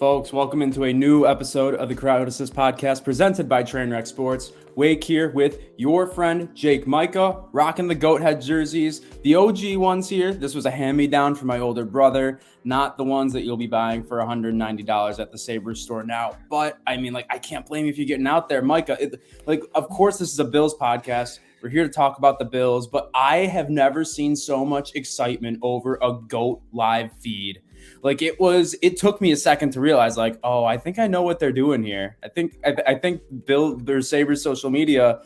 Folks, welcome into a new episode of the Crowd Assist podcast presented by Trainwreck Sports. Wake here with your friend Jake Micah, rocking the goat head jerseys, the OG ones here. This was a hand-me-down from my older brother, not the ones that you'll be buying for $190 at the Sabres store now. But I mean, I can't blame you if you're getting out there, Micah. Of course, this is a Bills podcast. We're here to talk about the Bills, but I have never seen so much excitement over a GOAT live feed. It took me a second to realize, I think I know what they're doing here. I think their Sabres social media,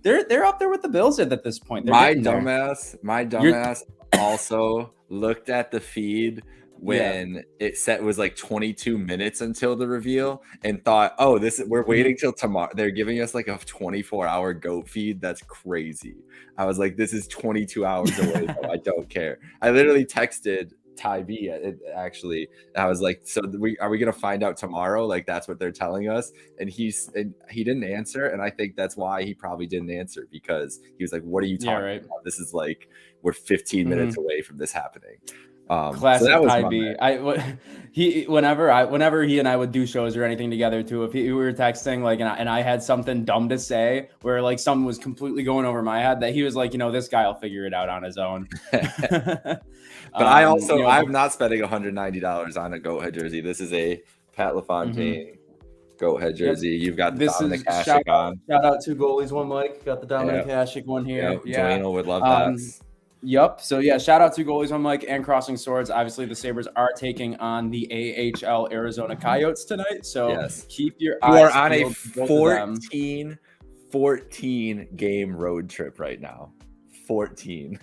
they're up there with the Bills at this point. My dumbass also looked at the feed when it was like 22 minutes until the reveal and thought, we're waiting till tomorrow. They're giving us like a 24-hour GOAT feed. That's crazy. I was like, this is 22 hours away. So I don't care. I literally texted Ty B actually. I was like, are we gonna find out tomorrow? Like, that's what they're telling us. And he didn't answer, and I think that's why he probably didn't answer, because he was like, what are you talking about? This is like, we're 15 minutes away from this happening. Classic Ty B. Whenever he and I would do shows or anything together too, if we were texting and I had something dumb to say where like something was completely going over my head, that he was like, this guy will figure it out on his own. But I'm not spending $190 on a goat head jersey. This is a Pat LaFontaine goat head jersey. You've got the Dominic Hasek on. Shout out to Goalies One Mike. Got the Dominic Hasek one here. Joanna would love that. Yep. So shout out to Goalies One Mike and Crossing Swords. Obviously, the Sabres are taking on the AHL Arizona Coyotes tonight. So keep your eyes. You are on a 14 game road trip right now. 14.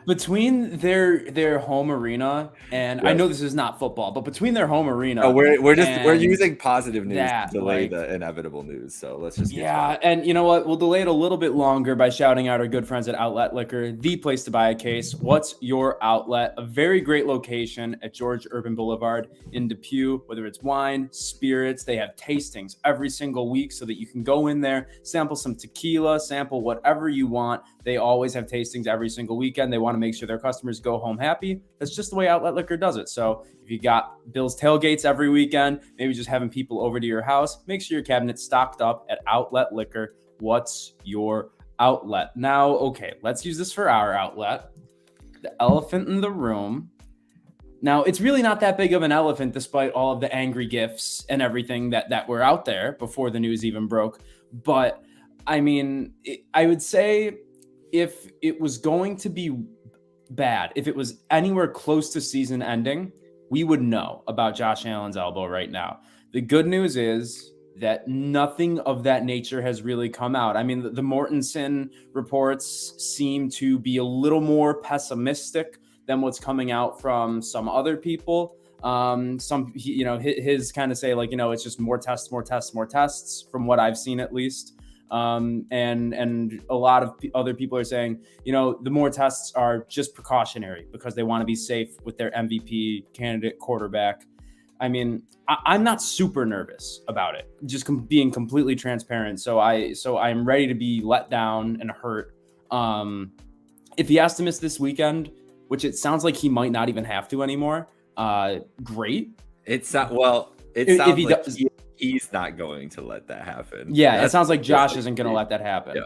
Between their home arena and I know this is not football, but between their home arena, we're using positive news to delay the inevitable news. So let's just and you know what? We'll delay it a little bit longer by shouting out our good friends at Outlet Liquor, the place to buy a case. What's your outlet? A very great location at George Urban Boulevard in Depew. Whether it's wine, spirits, they have tastings every single week so that you can go in there, sample some tequila, sample whatever you want. They always have tastings every single weekend. They want to make sure their customers go home happy. That's just the way Outlet Liquor does it. So if you got Bills tailgates every weekend, maybe just having people over to your house, make sure your cabinet's stocked up at Outlet Liquor. What's your outlet? Now, okay, let's use this for our outlet. The elephant in the room. Now, it's really not that big of an elephant, despite all of the angry GIFs and everything that were out there before the news even broke. But I mean, I would say, if it was going to be bad, if it was anywhere close to season ending, we would know about Josh Allen's elbow right now. The good news is that nothing of that nature has really come out. I mean, the Mortensen reports seem to be a little more pessimistic than what's coming out from some other people. His kind of say it's just more tests from what I've seen at least. And a lot of other people are saying, the more tests are just precautionary because they want to be safe with their MVP candidate quarterback. I mean, I'm not super nervous about it, just being completely transparent. So I'm ready to be let down and hurt. If he has to miss this weekend, which it sounds like he might not even have to anymore, great. It sounds like he's not going to let that happen. Yeah, it sounds like Josh isn't going to let that happen.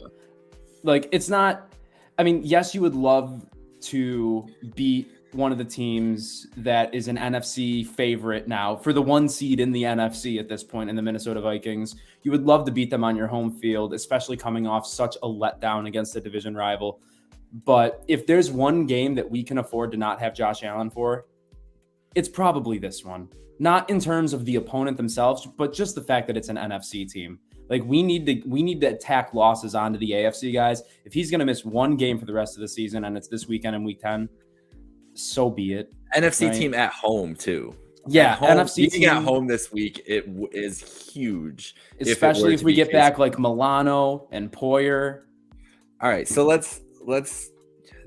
Yeah. It's not. I mean, yes, you would love to beat one of the teams that is an NFC favorite now for the 1 seed in the NFC at this point in the Minnesota Vikings. You would love to beat them on your home field, especially coming off such a letdown against a division rival. But if there's one game that we can afford to not have Josh Allen for, it's probably this one. Not in terms of the opponent themselves, but just the fact that it's an NFC team. We need to attack losses onto the AFC guys. If he's going to miss one game for the rest of the season and it's this weekend in week 10, so be it. NFC team at home too. Yeah, NFC team at home this week, it is huge. Especially if we get back like Milano and Poyer. All right, so let's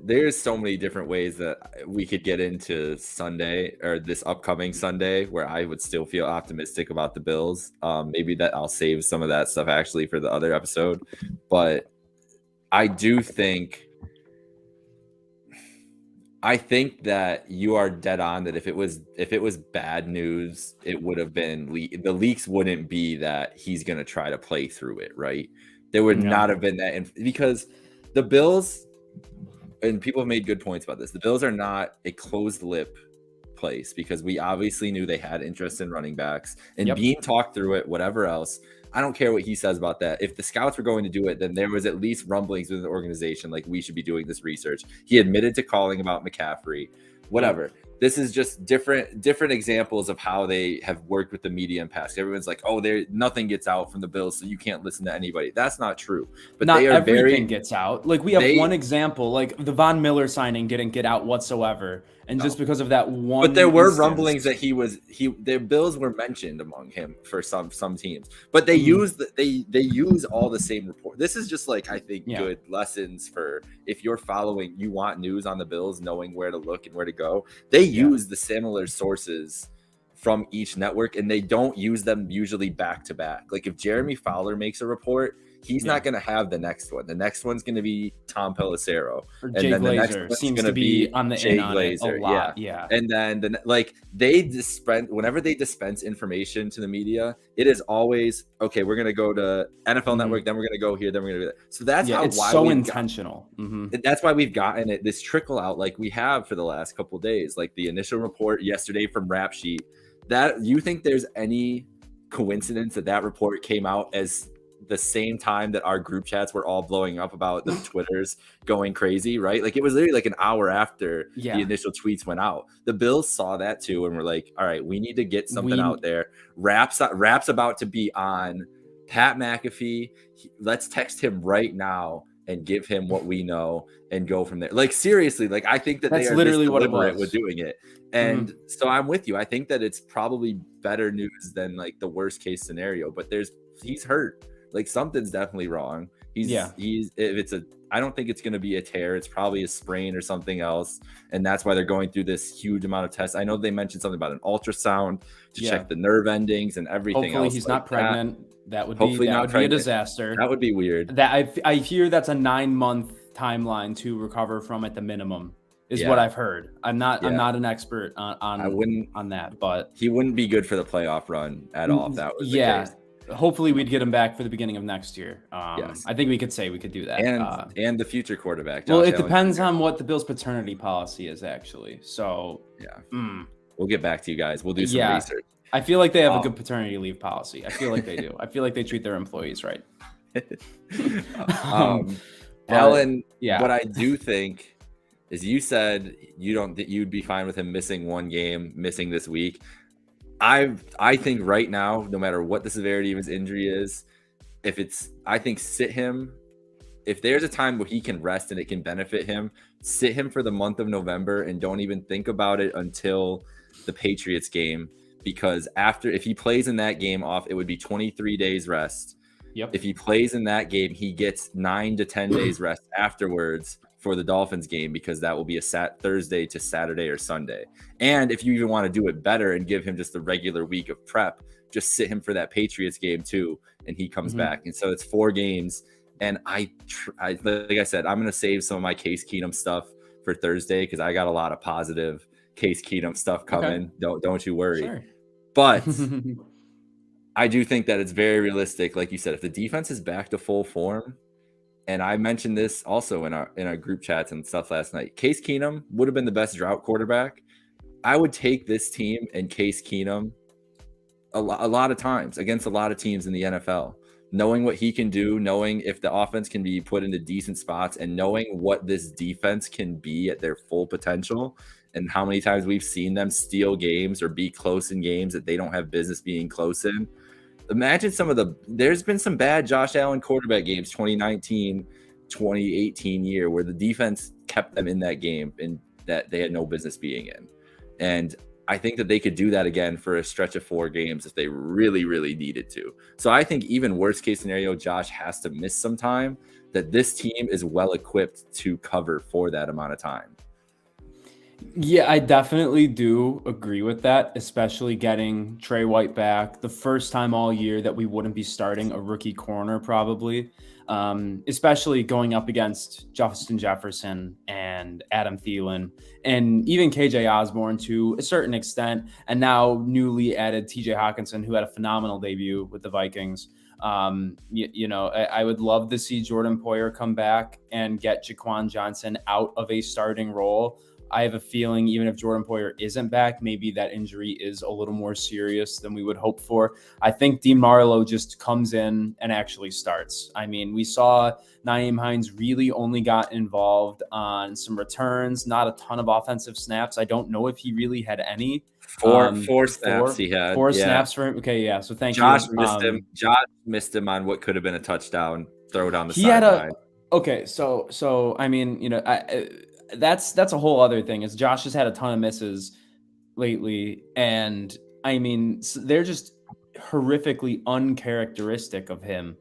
there's so many different ways that we could get into Sunday or this upcoming Sunday where I would still feel optimistic about the Bills. Maybe that I'll save some of that stuff actually for the other episode. But I do think I think that you are dead on that if it was bad news, it would have been the leaks wouldn't be that he's going to try to play through it, right? There would No. not have been that because the Bills, and people have made good points about this. The Bills are not a closed lip place because we obviously knew they had interest in running backs and being talked through it, whatever else. I don't care what he says about that. If the scouts were going to do it, then there was at least rumblings within the organization like we should be doing this research. He admitted to calling about McCaffrey, whatever. This is just different examples of how they have worked with the media in past. Everyone's like, oh, nothing gets out from the Bills, so you can't listen to anybody. That's not true. But not they are everything gets out. Like we have one example, like the Von Miller signing didn't get out whatsoever. And just because of that one, but there were rumblings that their Bills were mentioned among him for some teams, but they use they use all the same report. This is just like, I think, good lessons for if you're following, you want news on the Bills, knowing where to look and where to go. They use the similar sources from each network, and they don't use them usually back to back. Like if Jeremy Fowler makes a report, he's not going to have the next one. The next one's going to be Tom Pelissero, or Jay then Glazer the next one's seems going to be on the Jay in on Glazer. it a lot. Yeah. And then they dispense whenever they dispense information to the media, it is always okay. We're going to go to NFL Network, then we're going to go here, then we're going to do that. So that's it's why so intentional. That's why we've gotten it this trickle out like we have for the last couple of days, like the initial report yesterday from Rap Sheet. That you think there's any coincidence that report came out as the same time that our group chats were all blowing up about the Twitters going crazy, right? Like it was literally like an hour after the initial tweets went out. The Bills saw that too and were like, all right, we need to get something out there. Rap's about to be on Pat McAfee. Let's text him right now and give him what we know and go from there. Like seriously, like I think that that's they are literally what it was with doing it. And so I'm with you. I think that it's probably better news than like the worst case scenario, but he's hurt. Like something's definitely wrong. I don't think it's going to be a tear. It's probably a sprain or something else. And that's why they're going through this huge amount of tests. I know they mentioned something about an ultrasound to check the nerve endings and everything else. Hopefully he's not pregnant. That would be a disaster. That would be weird. That I hear that's a 9-month timeline to recover from at the minimum is what I've heard. I'm not an expert on that, but he wouldn't be good for the playoff run at all if that was the case. Hopefully we'd get him back for the beginning of next year. I think we could do that. And the future quarterback. Josh Allen, depends on what the Bills' paternity policy is actually. So we'll get back to you guys. We'll do some research. I feel like they have a good paternity leave policy. I feel like they do. I feel like they treat their employees right. Alan, what I do think is you said you'd be fine with him missing one game, missing this week. I think right now, no matter what the severity of his injury is, sit him. If there's a time where he can rest and it can benefit him, sit him for the month of November and don't even think about it until the Patriots game. Because if he plays in that game off, it would be 23 days rest. If he plays in that game, he gets 9 to 10 days rest afterwards for the Dolphins game, because that will be a Thursday to Saturday or Sunday. And if you even want to do it better and give him just a regular week of prep, just sit him for that Patriots game too, and he comes back. And so it's 4 games. And I like I said, I'm going to save some of my Case Keenum stuff for Thursday because I got a lot of positive Case Keenum stuff coming. Okay. Don't you worry. Sure. But I do think that it's very realistic. Like you said, if the defense is back to full form, and I mentioned this also in our group chats and stuff last night, Case Keenum would have been the best drought quarterback. I would take this team and Case Keenum a lot of times against a lot of teams in the NFL, knowing what he can do, knowing if the offense can be put into decent spots, and knowing what this defense can be at their full potential, and how many times we've seen them steal games or be close in games that they don't have business being close in. Imagine there's been some bad Josh Allen quarterback games, 2019, 2018 year, where the defense kept them in that game and that they had no business being in. And I think that they could do that again for a stretch of 4 games if they really, really needed to. So I think even worst case scenario, Josh has to miss some time, that this team is well equipped to cover for that amount of time. Yeah, I definitely do agree with that, especially getting Trey White back the first time all year that we wouldn't be starting a rookie corner, probably. Especially going up against Justin Jefferson and Adam Thielen and even KJ Osborne to a certain extent. And now newly added TJ Hawkinson, who had a phenomenal debut with the Vikings. I would love to see Jordan Poyer come back and get Jaquan Johnson out of a starting role. I have a feeling even if Jordan Poyer isn't back, maybe that injury is a little more serious than we would hope for. I think Dean Marlowe just comes in and actually starts. I mean, we saw Nyheim Hines really only got involved on some returns, not a ton of offensive snaps. I don't know if he really had any. Four snaps he had. Four Yeah. snaps for him. Okay, yeah. So thank Josh you. missed him. Josh missed him on what could have been a touchdown throw down the He had sideline. okay. So I mean, that's a whole other thing. Is Josh has had a ton of misses lately, and I mean, they're just horrifically uncharacteristic of him.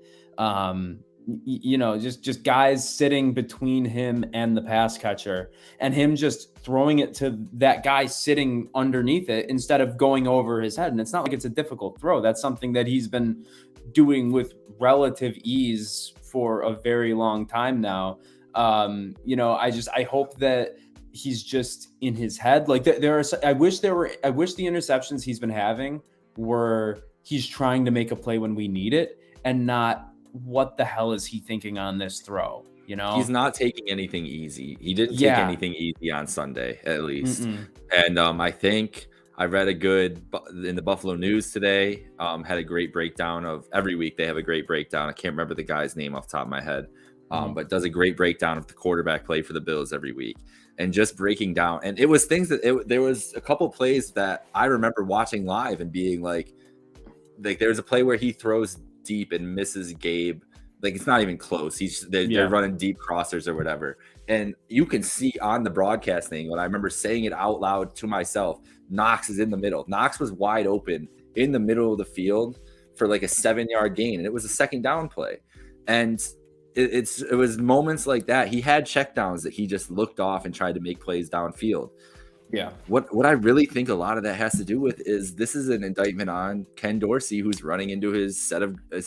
Just guys sitting between him and the pass catcher, and him just throwing it to that guy sitting underneath it instead of going over his head. And it's not like it's a difficult throw. That's something that he's been doing with relative ease for a very long time now. I hope that he's just in his head. Like I wish the interceptions he's been having were he's trying to make a play when we need it and not what the hell is he thinking on this throw? He's not taking anything easy. He didn't take anything easy on Sunday, at least. And I think I read in the Buffalo News today, had a great breakdown of every week. They have a great breakdown. I can't remember the guy's name off the top of my head, but does a great breakdown of the quarterback play for the Bills every week. And just breaking down. And it was things there was a couple plays that I remember watching live and being like there's a play where he throws deep and misses Gabe. Like it's not even close. They're running deep crossers or whatever. And you can see on the broadcast thing, when I remember saying it out loud to myself, Knox is in the middle. Knox was wide open in the middle of the field for like a 7-yard gain. And it was a second down play. And it was moments like that. He had checkdowns that he just looked off and tried to make plays downfield. Yeah. What I really think a lot of that has to do with is this is an indictment on Ken Dorsey, who's running into his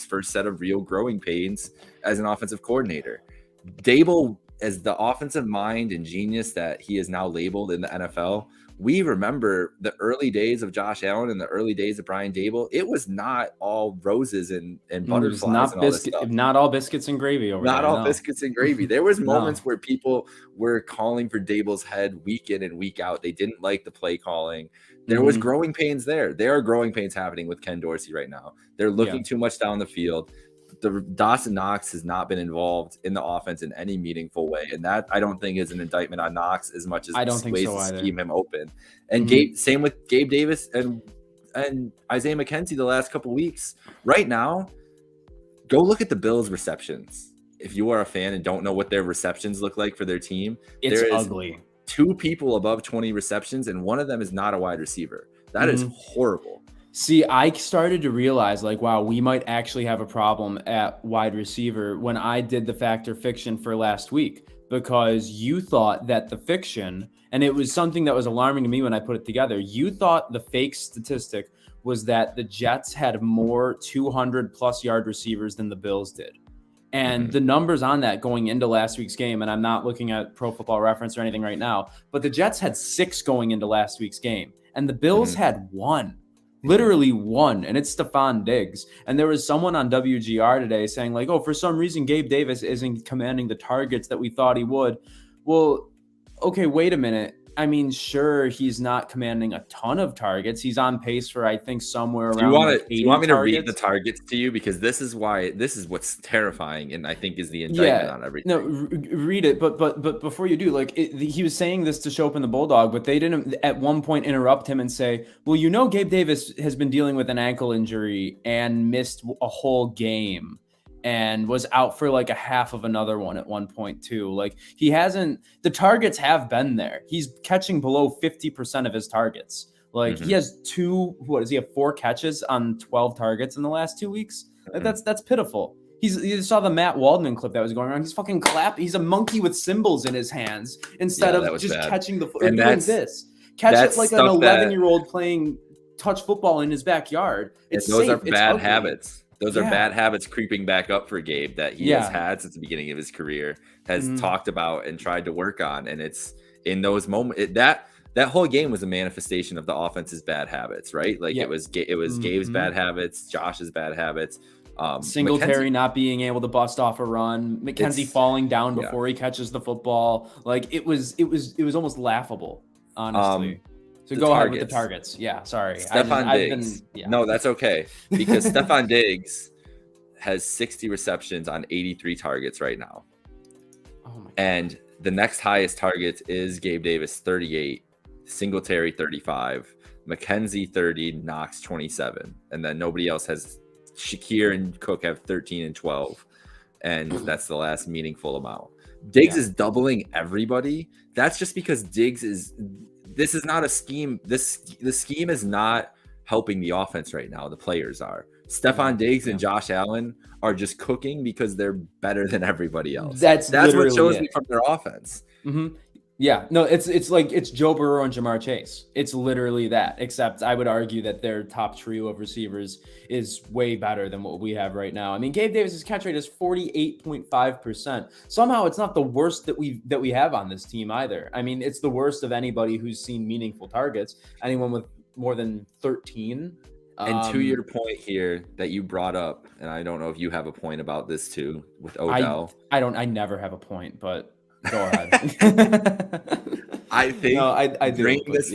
first set of real growing pains as an offensive coordinator. Dable, as the offensive mind and genius that he is now labeled in the NFL, we remember the early days of Josh Allen and the early days of Brian Dable. It was not all roses and butterflies and all this stuff. Not all biscuits and gravy over not there. all biscuits and gravy. There was moments where people were calling for Dable's head week in and week out. They didn't like the play calling. There was growing pains there. There are growing pains happening with Ken Dorsey right now. They're looking too much down the field. Dawson Knox has not been involved in the offense in any meaningful way. And that I don't think is an indictment on Knox as much as I don't think ways so to either. scheme him open. And same with Gabe Davis and Isaiah McKenzie the last couple weeks. Right now, go look at the Bills' receptions. If you are a fan and don't know what their receptions look like for their team, it's ugly. 2 people above 20 receptions, and one of them is not a wide receiver. That is horrible. See, I started to realize, like, wow, we might actually have a problem at wide receiver when I did the factor fiction for last week, because you thought that the fiction, and it was something that was alarming to me when I put it together, you thought the fake statistic was that the Jets had more 200-plus yard receivers than the Bills did. And the numbers on that going into last week's game, and I'm not looking at Pro Football Reference or anything right now, but the Jets had 6 going into last week's game, and the Bills had 1. Literally 1, and it's Stephon Diggs. And there was someone on WGR today saying, like, oh, for some reason Gabe Davis isn't commanding the targets that we thought he would. Well, okay, wait a minute. I mean, sure, he's not commanding a ton of targets. He's on pace for, I think, somewhere around. Do you want me to read the targets to you? Because this is what's terrifying, and I think is the indictment on everything. No, read it. But before you do, like, he was saying this to show up in the Bulldog, but they didn't at one point interrupt him and say, well, Gabe Davis has been dealing with an ankle injury and missed a whole game and was out for like a half of another one at one point too. Like, the targets have been there. He's catching below 50% of his targets. Like, he has 4 catches on 12 targets in the last 2 weeks? Like, that's pitiful. You saw the Matt Waldman clip that was going around. He's fucking clapping. He's a monkey with cymbals in his hands instead of just bad. catching the or And doing this. Catch it like an 11-year-old playing touch football in his backyard. Those are bad habits. Those are bad habits creeping back up for Gabe that he has had since the beginning of his career, has talked about and tried to work on. And it's in those moments that whole game was a manifestation of the offense's bad habits, right? Like it was Gabe's bad habits, Josh's bad habits. Singletary not being able to bust off a run, McKenzie falling down before he catches the football. Like it was almost laughable, honestly. So go ahead with the targets. Yeah, sorry. Stephon Diggs. No, that's okay. Because Stephon Diggs has 60 receptions on 83 targets right now. Oh my God. And the next highest target is Gabe Davis, 38, Singletary, 35, McKenzie, 30, Knox, 27. And then nobody else has. Shakir and Cook have 13 and 12. And that's the last meaningful amount. Diggs is doubling everybody. That's just because Diggs this is not a scheme. The scheme is not helping the offense right now. The players are. Stephon Diggs and Josh Allen are just cooking because they're better than everybody else. That's what shows me from their offense. Mm-hmm. Yeah, no, it's like it's Joe Burrow and Jamar Chase. It's literally that, except I would argue that their top trio of receivers is way better than what we have right now. I mean, Gabe Davis's catch rate is 48.5%. Somehow it's not the worst that we have on this team either. I mean, it's the worst of anybody who's seen meaningful targets. Anyone with more than 13. And to your point here that you brought up, and I don't know if you have a point about this too with Odell. I never have a point, but go ahead. I think I do, bringing this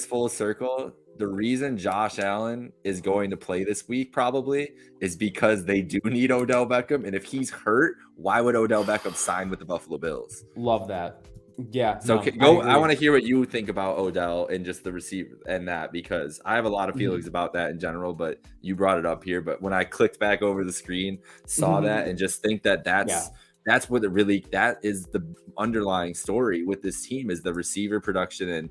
full circle, the reason Josh Allen is going to play this week probably is because they do need Odell Beckham. And if he's hurt, why would Odell Beckham sign with the Buffalo Bills? Love that. Yeah. So I want to hear what you think about Odell and just the receiver and that, because I have a lot of feelings about that in general, but you brought it up here. But when I clicked back over the screen, saw that and just think that's what that is the underlying story with this team, is the receiver production and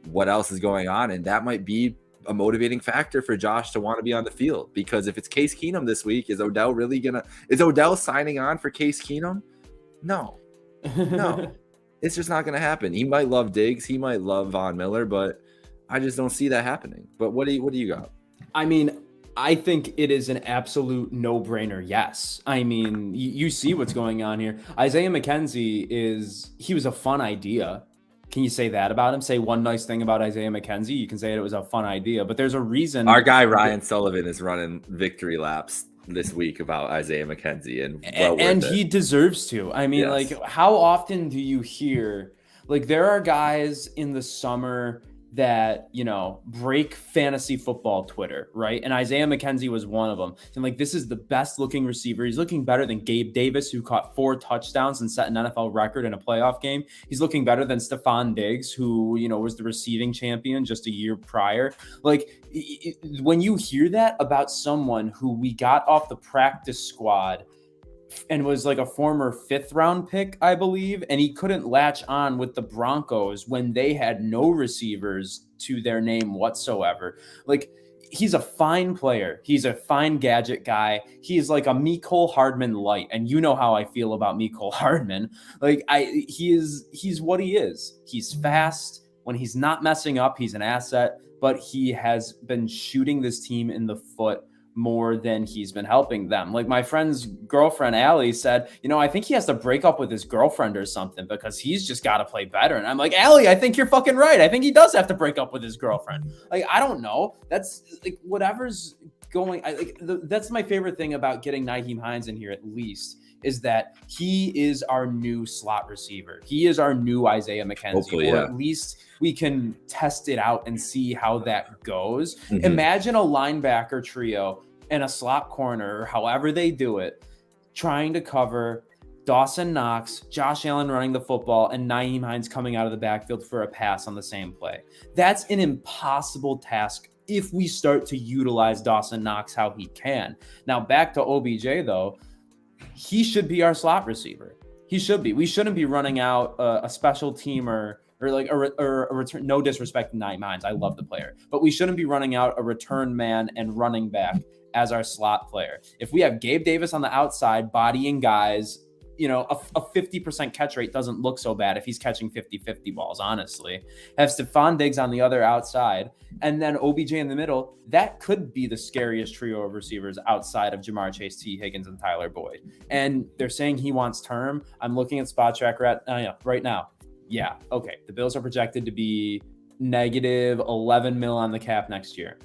what else is going on. And that might be a motivating factor for Josh to want to be on the field, because if it's Case Keenum this week, is Odell signing on for Case Keenum? No, it's just not going to happen. He might love Diggs. He might love Von Miller, but I just don't see that happening. But what do you got? I mean, I think it is an absolute no-brainer. Yes. I mean, you see what's going on here. Isaiah McKenzie he was a fun idea. Can you say that about him? Say one nice thing about Isaiah McKenzie. You can say it was a fun idea, but there's a reason. Our guy Ryan Sullivan is running victory laps this week about Isaiah McKenzie, and he deserves to. I mean, like, how often do you hear, like, there are guys in the summer that, break fantasy football Twitter, right? And Isaiah McKenzie was one of them. And like, this is the best looking receiver. He's looking better than Gabe Davis, who caught 4 touchdowns and set an NFL record in a playoff game. He's looking better than Stephon Diggs, who, was the receiving champion just a year prior. Like, when you hear that about someone who we got off the practice squad and was like a former 5th round pick, I believe, and he couldn't latch on with the Broncos when they had no receivers to their name whatsoever. Like, he's a fine player. He's a fine gadget guy. He's like a Mecole Hardman light, and you know how I feel about Mecole Hardman. Like, he's what he is. He's fast. When he's not messing up, he's an asset, but he has been shooting this team in the foot more than he's been helping them. Like, my friend's girlfriend, Allie, said, I think he has to break up with his girlfriend or something because he's just got to play better. And I'm like, Allie, I think you're fucking right. I think he does have to break up with his girlfriend. Like, I don't know. That's like whatever's going. That's my favorite thing about getting Nyheim Hines in here, at least, is that he is our new slot receiver. He is our new Isaiah McKenzie. Hopefully, or at least we can test it out and see how that goes. Mm-hmm. Imagine a linebacker trio and a slot corner, or however they do it, trying to cover Dawson Knox, Josh Allen running the football, and Nyheim Hines coming out of the backfield for a pass on the same play. That's an impossible task if we start to utilize Dawson Knox how he can. Now, back to OBJ, though. He should be our slot receiver. He should be. We shouldn't be running out a special teamer or like a return. No disrespect to Nine Minds, I love the player, but we shouldn't be running out a return man and running back as our slot player. If we have Gabe Davis on the outside bodying guys, a 50% catch rate doesn't look so bad if he's catching 50-50 balls, honestly. Have Stephon Diggs on the other outside, and then OBJ in the middle. That could be the scariest trio of receivers outside of Jamar Chase, T. Higgins, and Tyler Boyd. And they're saying he wants term. I'm looking at Spot Tracker right now. Yeah, okay. The Bills are projected to be negative 11 mil on the cap next year.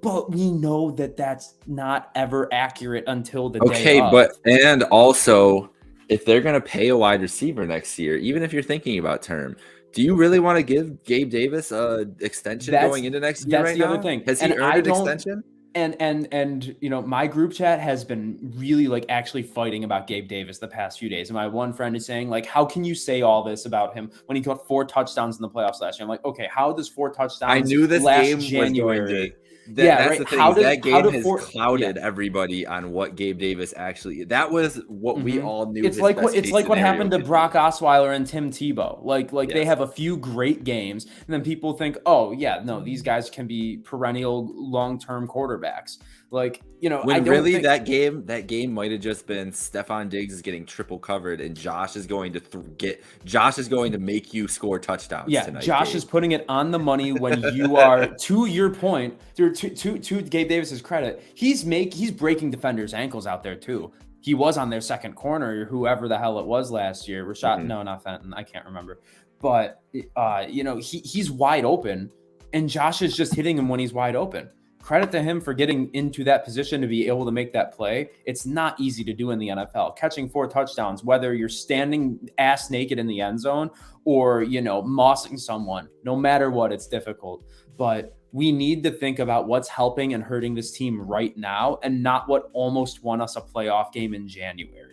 But we know that that's not ever accurate until the day of. And also, if they're going to pay a wide receiver next year, even if you're thinking about term, do you really want to give Gabe Davis an extension going into next year? That's the other thing. Has he earned an extension? And my group chat has been really like actually fighting about Gabe Davis the past few days. And my one friend is saying, like, how can you say all this about him when he got 4 touchdowns in the playoffs last year? I'm like, okay, how does 4 touchdowns I knew this last game January was going to that's the thing. That game has clouded everybody on what Gabe Davis actually. That was what we all knew. It's like what happened to Brock Osweiler and Tim Tebow. Like they have a few great games, and then people think, oh yeah, no, these guys can be perennial long-term quarterbacks. Like, that game might have just been Stephon Diggs is getting triple covered, and Josh is going to make you score touchdowns. Yeah, tonight, Josh Gabe. is putting it on the money when you are, to your point, to Gabe Davis's credit, he's breaking defenders' ankles out there too. He was on their second corner, or whoever the hell it was last year. Rashad, no, not Fenton, I can't remember, but he's wide open, and Josh is just hitting him when he's wide open. Credit to him for getting into that position to be able to make that play. It's not easy to do in the NFL. Catching 4 touchdowns, whether you're standing ass naked in the end zone or, mossing someone, no matter what, it's difficult. But we need to think about what's helping and hurting this team right now and not what almost won us a playoff game in January.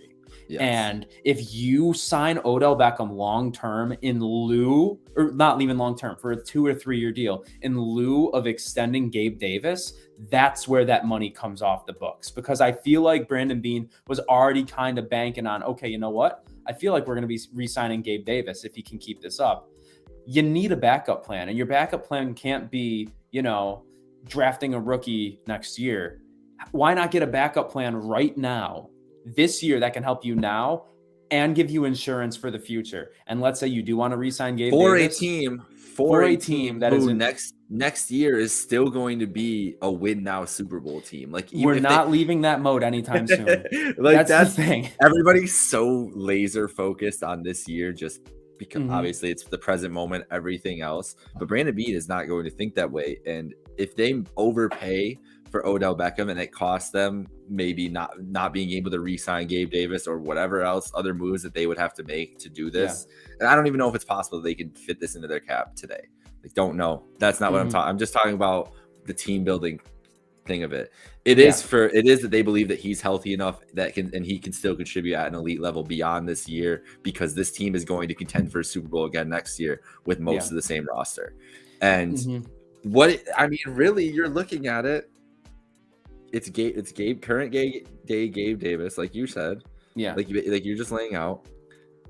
Yes. And if you sign Odell Beckham long-term in lieu, or not even long-term, for a 2 or 3 year deal, in lieu of extending Gabe Davis, that's where that money comes off the books. Because I feel like Brandon Beane was already kind of banking on, okay, you know what? I feel like we're going to be re-signing Gabe Davis if he can keep this up. You need a backup plan, and your backup plan can't be, drafting a rookie next year. Why not get a backup plan right now? This year that can help you now and give you insurance for the future. And let's say you do want to re-sign Gabe Davis. For a team that is next year is still going to be a win now Super Bowl team. Like, we're not leaving that mode anytime soon. That's the thing. Everybody's so laser focused on this year just because obviously it's the present moment, everything else. But Brandon Beane is not going to think that way. And if they overpay for Odell Beckham and it costs them maybe not being able to re-sign Gabe Davis or whatever else other moves that they would have to make to do this. Yeah. And I don't even know if it's possible they can fit this into their cap today. Like, don't know. That's not what I'm talking. I'm just talking about the team building thing of it. It is that they believe that he's healthy enough and he can still contribute at an elite level beyond this year, because this team is going to contend for a Super Bowl again next year with most of the same roster. And really, you're looking at it. It's current Gabe Davis, like you said. Yeah. Like you're just laying out.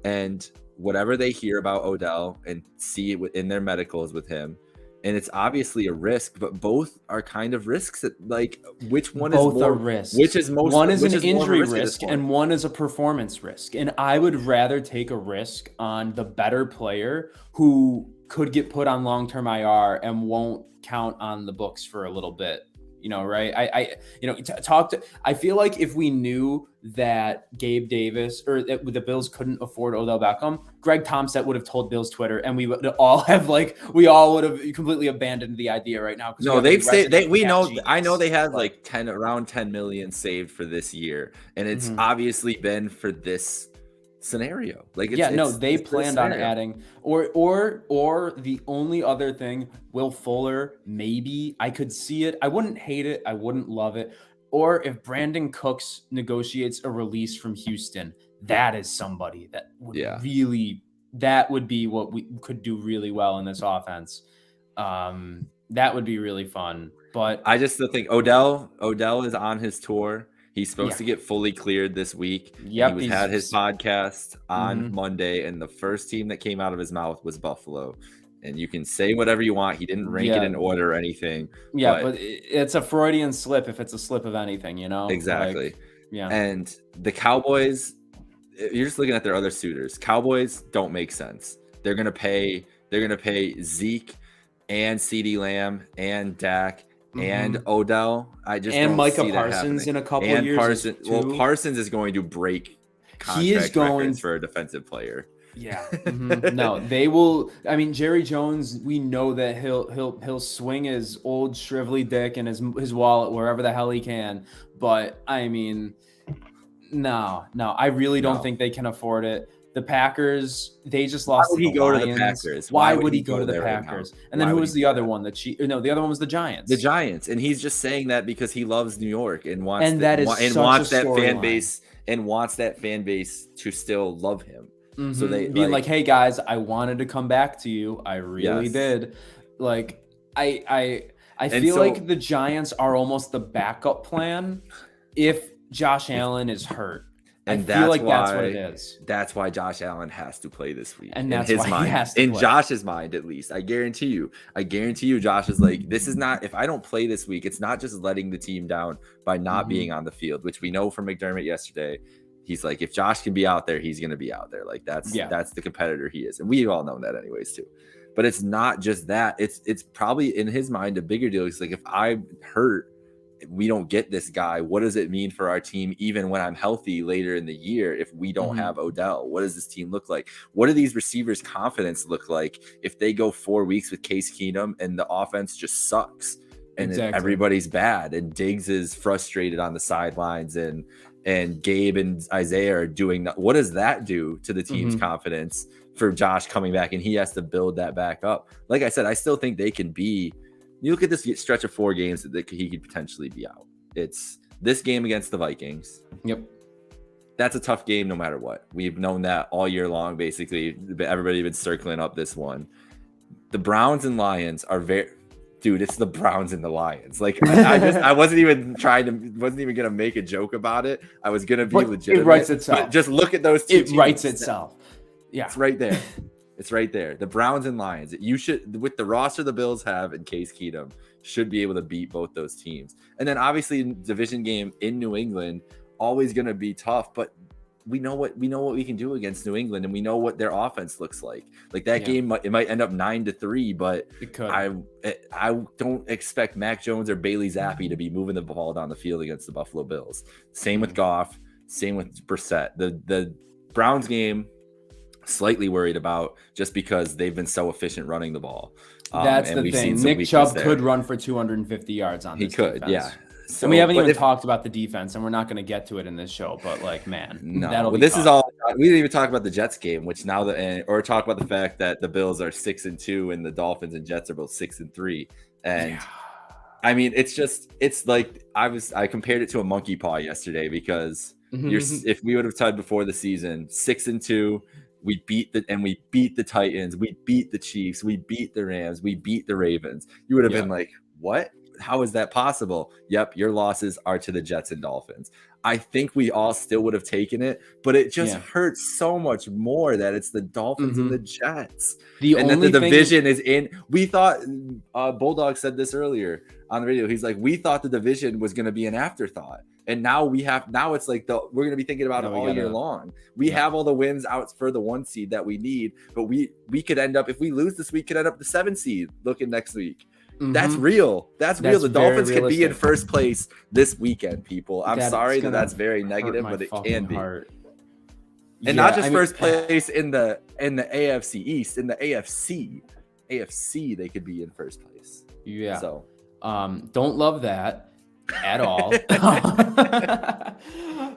And whatever they hear about Odell and see it in their medicals with him, and it's obviously a risk, but both are kind of risks. That, like, which one both is more? Are risks. Which is most? One is an injury risk, and one is a performance risk. And I would rather take a risk on the better player who could get put on long-term IR and won't count on the books for a little bit. Right? I feel like if we knew that Gabe Davis or that the Bills couldn't afford Odell Beckham, Greg Thompson would have told Bills Twitter, and we would all have completely abandoned the idea right now. No, I know they have around 10 million saved for this year, and it's obviously been for this scenario. They planned on adding or the only other thing, Will Fuller, maybe. I could see it. I wouldn't hate it. I wouldn't love it. Or if Brandon Cooks negotiates a release from Houston, that is somebody that would that would be what we could do really well in this offense. That would be really fun. But I just think Odell is on his tour. He's supposed to get fully cleared this week. Yep, He had his podcast on Monday, and the first team that came out of his mouth was Buffalo. And you can say whatever you want. He didn't rank it in order or anything. Yeah, but it's a Freudian slip if it's a slip of anything, you know? Exactly. Like, yeah. And the Cowboys, you're just looking at their other suitors. Cowboys don't make sense. They're gonna pay Zeke and CeeDee Lamb and Dak and Odell. I just and don't Micah see Parsons that in a couple and of years. Parsons is going to break contract records for a defensive player. Yeah. No, they will. I mean, Jerry Jones, we know that he'll swing his old shrivelly dick and his wallet wherever the hell he can. But I mean, no, I really don't think they can afford it. The Packers, they just lost. Why would he go to the Packers? Why would he go to the Packers? And then who was the other one? The other one was the Giants. The Giants, and he's just saying that because he loves New York and wants that fan base to still love him. So they being like, hey guys, I wanted to come back to you. I really did. Like, I feel like the Giants are almost the backup plan if Josh Allen is hurt. And I feel like that's what it is. That's why Josh Allen has to play this week. And that's why he has to play. In Josh's mind, at least. I guarantee you, Josh is like, this is not, if I don't play this week, it's not just letting the team down by not being on the field, which we know from McDermott yesterday. He's like, if Josh can be out there, he's going to be out there. Like that's the competitor he is. And we all know that anyways too. But it's not just that. It's probably in his mind a bigger deal. He's like, if I'm hurt, we don't get this guy. What does it mean for our team, even when I'm healthy later in the year, if we don't have Odell? What does this team look like? What do these receivers' confidence look like if they go 4 weeks with Case Keenum and the offense just sucks and everybody's bad and Diggs is frustrated on the sidelines and Gabe and Isaiah are doing that? What does that do to the team's confidence for Josh coming back? And he has to build that back up. Like I said, I still think they can be. You look at this stretch of 4 games that he could potentially be out. It's this game against the Vikings. Yep. That's a tough game no matter what. We've known that all year long, basically. Everybody's been circling up this one. The Browns and Lions are dude, it's the Browns and the Lions. Like I wasn't even gonna make a joke about it. I was gonna be legitimate. It writes itself. Just look at those two teams. It writes itself. Yeah. It's right there. It's right there. The Browns and Lions. You should, with the roster the Bills have in Case Keenum, should be able to beat both those teams. And then obviously division game in New England, always going to be tough, but we know what we can do against New England, and we know what their offense looks like. Like that game, it might end up 9-3, but it could. I don't expect Mac Jones or Bailey Zappi to be moving the ball down the field against the Buffalo Bills. Same with Goff. Same with Brissett. The Browns game, slightly worried about just because they've been so efficient running the ball. That's the thing. Nick Chubb could run for 250 yards on this defense. Yeah. So, and we haven't even talked about the defense, and we're not going to get to it in this show. But like, man, no. This is all. We didn't even talk about the Jets game, which now or talk about the fact that the Bills are 6-2 and the Dolphins and Jets are both 6-3. And I mean, it's like I compared it to a monkey paw yesterday because if we would have tied before the season 6-2. We beat the Titans. We beat the Chiefs. We beat the Rams. We beat the Ravens. You would have been like, what? How is that possible? Yep, your losses are to the Jets and Dolphins. I think we all still would have taken it, but it just hurts so much more that it's the Dolphins and the Jets. The division is in. We thought Bulldog said this earlier on the radio. He's like, we thought the division was going to be an afterthought. And now it's like we're going to be thinking about it all year long. We have all the wins out for the 1 seed that we need, but we could end up, if we lose this week, could end up the 7 seed looking next week. That's real. That's real. The Dolphins could be in first place this weekend, people. I'm sorry that's very negative, but it can be. And not just first place in the AFC East, in the AFC they could be in first place. Yeah. So don't love that at all.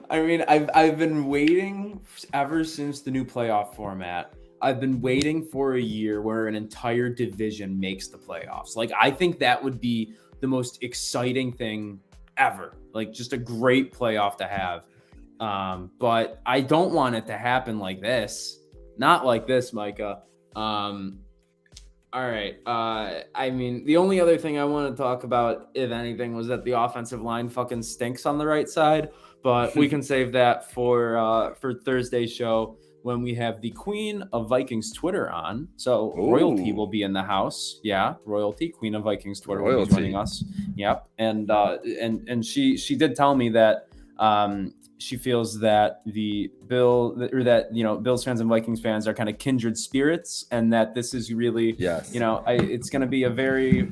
I mean, I've been waiting ever since the new playoff format. I've been waiting for a year where an entire division makes the playoffs. Like, I think that would be the most exciting thing ever. Like, just a great playoff to have. But I don't want it to happen like this. Not like this, Micah. All right. I mean, the only other thing I want to talk about, if anything, was that the offensive line fucking stinks on the right side. But we can save that for Thursday's show when we have the Queen of Vikings Twitter on. So royalty Ooh. will be in the house. Yeah, royalty, Queen of Vikings Twitter will be Royalty. joining us. Yep. And she did tell me that she feels that Bills fans and Vikings fans are kind of kindred spirits, and that this is really, Yes. it's going to be a very,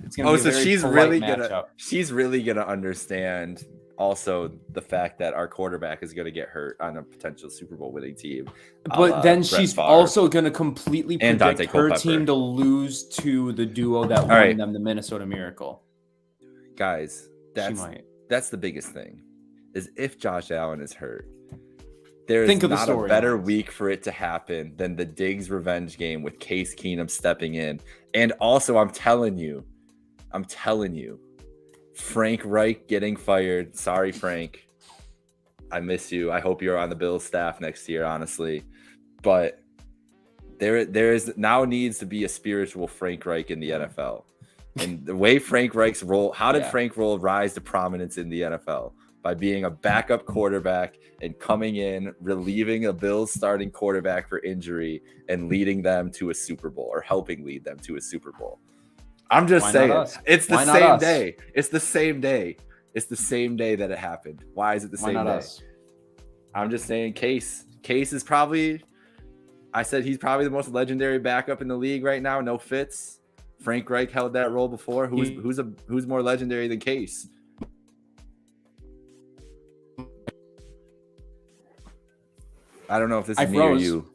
she's really gonna understand also the fact that our quarterback is gonna get hurt on a potential Super Bowl winning team. But then she's also gonna completely predict her Culpepper. team to lose to the duo that won them the Minnesota Miracle. Guys, that's the biggest thing. Is if Josh Allen is hurt, there is not a better week for it to happen than the Diggs revenge game with Case Keenum stepping in. And also, I'm telling you, Frank Reich getting fired. Sorry, Frank. I miss you. I hope you're on the Bills staff next year, honestly. But there is now needs to be a spiritual Frank Reich in the NFL. And the way Frank Reich's role, how did Frank Reich rise to prominence in the NFL? By being a backup quarterback and coming in, relieving a Bills starting quarterback for injury and leading them to a Super Bowl, or helping lead them to a Super Bowl. I'm just saying, it's the same day. It's the same day. It's the same day that it happened. Why is it the same day? I'm just saying Case is probably, I said he's probably the most legendary backup in the league right now. No Fitz. Frank Reich held that role before. Who's more legendary than Case? I don't know if this is me or you.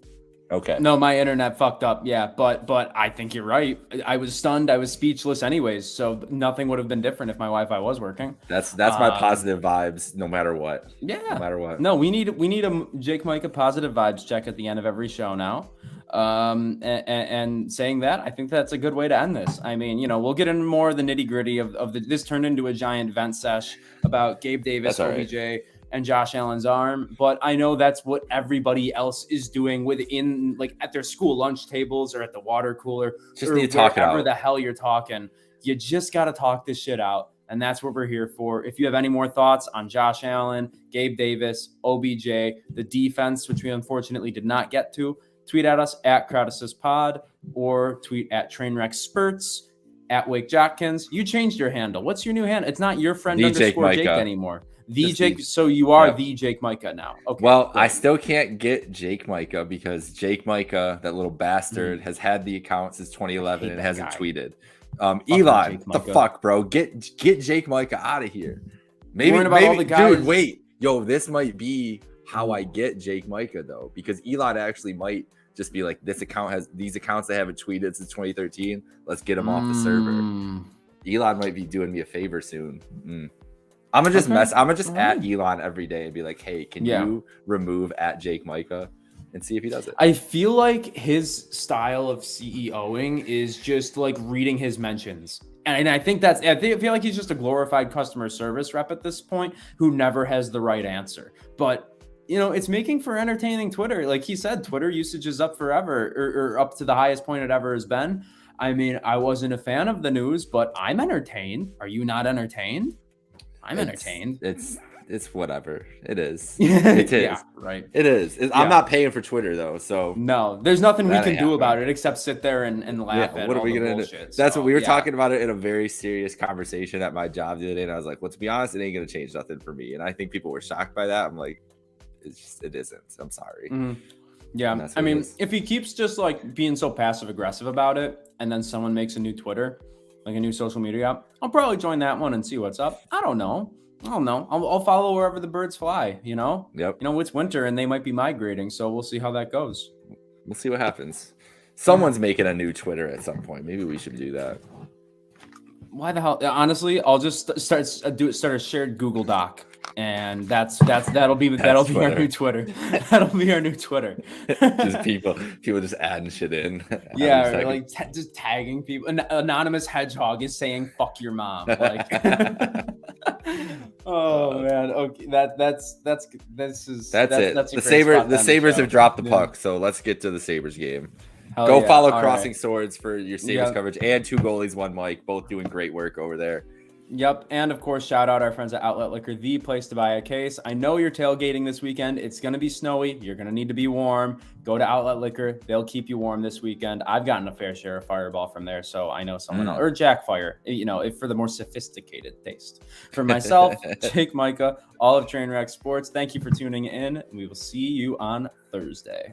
Okay. No, my internet fucked up. Yeah, but I think you're right. I was stunned. I was speechless anyways. So nothing would have been different if my Wi-Fi was working. That's my positive vibes, no matter what. Yeah. No matter what. No, we need a Jake Micah positive vibes check at the end of every show now. And saying that, I think that's a good way to end this. I mean, we'll get into more of the nitty gritty of this turned into a giant vent sesh about Gabe Davis, OBJ, and Josh Allen's arm, but I know that's what everybody else is doing within, like, at their school lunch tables or at the water cooler, just need to talk it out. Wherever the hell you're talking. You just got to talk this shit out, and that's what we're here for. If you have any more thoughts on Josh Allen, Gabe Davis, OBJ, the defense, which we unfortunately did not get to, tweet at us at CrowdAssistPod or tweet at TrainWreckSpurts, at Wake Jotkins. You changed your handle. What's your new handle? It's not your friend _ Jake anymore. So you are the Jake Micah now. Okay. Well, I still can't get Jake Micah because Jake Micah, that little bastard, has had the account since 2011 and hasn't tweeted. Eli, the fuck, bro? Get Jake Micah out of here. Maybe all the guys. Dude, wait. Yo, this might be how I get Jake Micah though, because Elon actually might just be like, this account has these accounts that haven't tweeted since 2013. Let's get them off the server. Elon might be doing me a favor soon. I'm gonna just at Elon every day and be like, hey, can you remove at Jake Micah and see if he does it? I feel like his style of CEOing is just like reading his mentions. And I feel like he's just a glorified customer service rep at this point who never has the right answer. But it's making for entertaining Twitter. Like he said, Twitter usage is up forever, or up to the highest point it ever has been. I mean, I wasn't a fan of the news, but I'm entertained. Are you not entertained? I'm entertained. It's whatever. It is. It is. Yeah, right. It is. I'm not paying for Twitter though, so no, there's nothing we can do about it except sit there and laugh at what are we gonna bullshit. Do? That's what we were talking about it in a very serious conversation at my job the other day, and I was like, well, to be honest, it ain't gonna change nothing for me. And I think people were shocked by that. I'm like, it isn't. I'm sorry. Yeah, I mean, if he keeps just like being so passive aggressive about it, and then someone makes a new Twitter, like a new social media app, I'll probably join that one and see what's up. I don't know. I'll follow wherever the birds fly, Yep. It's winter and they might be migrating, so we'll see how that goes. We'll see what happens. Someone's making a new Twitter at some point. Maybe we should do that. Why the hell? Honestly, I'll just start a shared Google Doc, and that'll be our new Twitter. That'll be our new Twitter. Just people just adding shit in. Yeah, like just tagging people. An anonymous hedgehog is saying "fuck your mom." Like, oh man, okay, that's it. The Sabres have dropped the puck, so let's get to the Sabres game. Hell Go yeah. follow All Crossing right. Swords for your Sabres Yep. coverage, and Two Goalies, One Mic, both doing great work over there. Yep. And of course, shout out our friends at Outlet Liquor, the place to buy a case. I know you're tailgating this weekend. It's going to be snowy. You're going to need to be warm. Go to Outlet Liquor. They'll keep you warm this weekend. I've gotten a fair share of Fireball from there, so I know someone else, or Jack Fire, if for the more sophisticated taste. For myself, Jake Micah, all of Trainwreck Sports, thank you for tuning in. We will see you on Thursday.